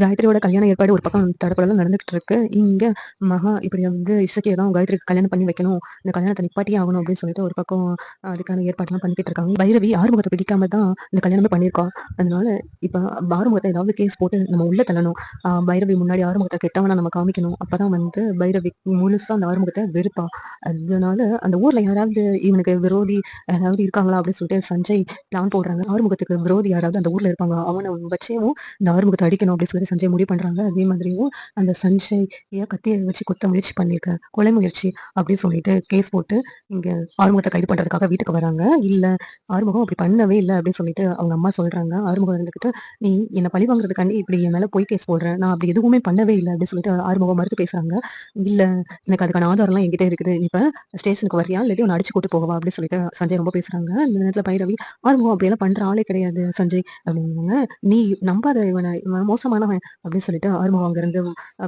காயத்ரியோட கல்யாண ஏற்பாடு ஒரு பக்கம் தடபடலாம் நடந்துகிட்டு இருக்கு. இங்க மகா இப்படி வந்து இசக்கிய தான் காயத்ரிக்கு கல்யாணம் பண்ணி வைக்கணும். இந்த கல்யாணத்த நிப்பாட்டியே ஆகணும் அப்படின்னு சொல்லிட்டு ஒரு பக்கம் அதுக்கான ஏற்பாடுலாம் பண்ணிக்கிட்டு இருக்காங்க. பைரவி ஆறுமுகத்த பிடிக்காம தான் இந்த கல்யாணமே பண்ணியிருக்கா. அதனால இப்ப ஆறுமுகத்த ஏதாவது கேஸ் போட்டு நம்ம உள்ள தள்ளணும். பைரவி முன்னாடி ஆறுமுகத்த கெட்டவனா நம்ம காமிக்கணும். அப்பதான் வந்து பைரவி முழுசா அந்த ஆறுமுகத்த வெறுப்பா. அதனால அந்த ஊர்ல யாராவது இவனுக்கு விரோதி யாராவது இருக்காங்களா அப்படின்னு சொல்லிட்டு சஞ்சய் பிளான் போடுறாங்க. ஆறுமுகத்துக்கு விரோதி யாராவது அந்த ஊர்ல இருப்பாங்க. அவன வச்சேவும் இந்த ஆறுமுகத்த அடிக்கணும் அப்படின்னு சொல்லி சஞ்சய் முடிவு பண்றாங்க. அதே மாதிரியும் அந்த சஞ்சய் கத்திய வச்சு குத்த முயற்சி பண்ணியிருக்க, கொலை முயற்சி அப்படின்னு சொல்லிட்டு கேஸ் போட்டு இங்க ஆறுமுகத்த கைது பண்றதுக்காக வீட்டுக்கு வராங்க. இல்ல ஆறுமுகம் அப்படி பண்ணவே இல்ல அப்படின்னு சொல்லிட்டு அவங்க அம்மா சொல்றாங்க. ஆறுமுகம் இருந்துகிட்டு, "நீ என்ன பழி வாங்குறதுக்காண்டி இப்படி என் மேல பொய் கேஸ் போடுற. நான் அப்படி எதுவுமே பண்ணவே இல்ல" அப்படின்னு சொல்லிட்டு ஆறுமுகம் மறுத்து பேசுறாங்க. "இல்ல எனக்கு அதுக்கான ஆதாரம்லாம் என்கிட்ட இருக்குது. நீ இப்ப ஸ்டேஷனுக்கு வரியா? இல்லாட்டி உன்ன அடிச்சு கூட்டு போகவா?" அப்படின்னு சொல்லிட்டு சஞ்சய் ரொம்ப பேசுறாங்க. இந்த நேரத்துல பைரவி, "ஆறுமுகம் அப்படியெல்லாம் பண்ற ஆளே கிடையாது சஞ்சய்" அப்படிங்கிறாங்க. "நீ நம்பாத இவன் மோசமானவன்" அப்படின்னு சொல்லிட்டு ஆறுமுகம் அங்கிருந்து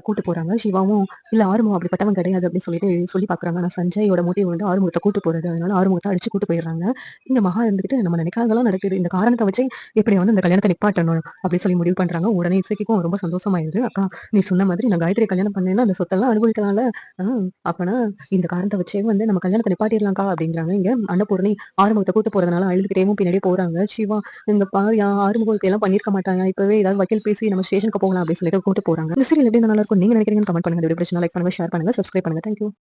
கூட்டு போறாங்க. சிவாவும் இல்ல ஆறுமுகம் அப்படிப்பட்டவன் கிடையாது அப்படின்னு சொல்லிட்டு சொல்லி பாக்குறாங்க. ஆனா சஞ்சயோட மோட்டிவ் வந்து ஆறுமுகத்தை கூட்டு போறது. அதனால ஆறுமுகத்தை அடிச்சு கூட்டு போயிடுறாங்க. இங்க மகா இருந்துகிட்டு நம்ம நினைக்காததெல்லாம் நடக்குது. இந்த காரணத்தை வச்சு எப்படி வந்து இந்த கல்யாணத்தை நிப்பாட்டணும் அப்படின்னு சொல்லி முடிவு பண்றாங்க. உடனே இசைக்கும் ரொம்ப சந்தோஷமாயிருது. "அக்கா நீ சொன்ன மாதிரி நான் காயத்ரி கல்யாணம் பண்ணேன்னா அந்த சொத்தெல்லாம் அனுபவிக்கலாம்ல. அப்பனா இந்த காரணத்தை வச்சே வந்து நம்ம கல்யாணத்தை நிப்பாட்டிடலாம்க்கா" அப்படிங்கிறாங்க. இங்க அன்னபூர்ணி ஆறுமுகத்தை கூட்டு போறதுனால அழுதுகிட்டேவும் பின்னாடியே போறாங்க. சிவா இந்த பாருயா ஆறுமுகம் இப்படியெல்லாம் பண்ணியிருக்க மாட்டாயா, இப்பவே ஏதாவது வக்கீல் பேசி நம்ம ஸ்டேஷனுக்கு போகலாம் அப்படின்னு சொல்லிட்டு கூட்டு போறாங்க. இந்த சீரியல் எப்படி நல்லா இருக்கும் நீங்க நினைக்கிறீங்கன்னு கமெண்ட் பண்ணுங்க. இந்த வீடியோ பிடிச்சிருந்தா லைக் பண்ணுங்க, ஷேர் பண்ணுங்க, சப்ஸ்கிரைப் பண்ணுங்க. தேங்க்யூ.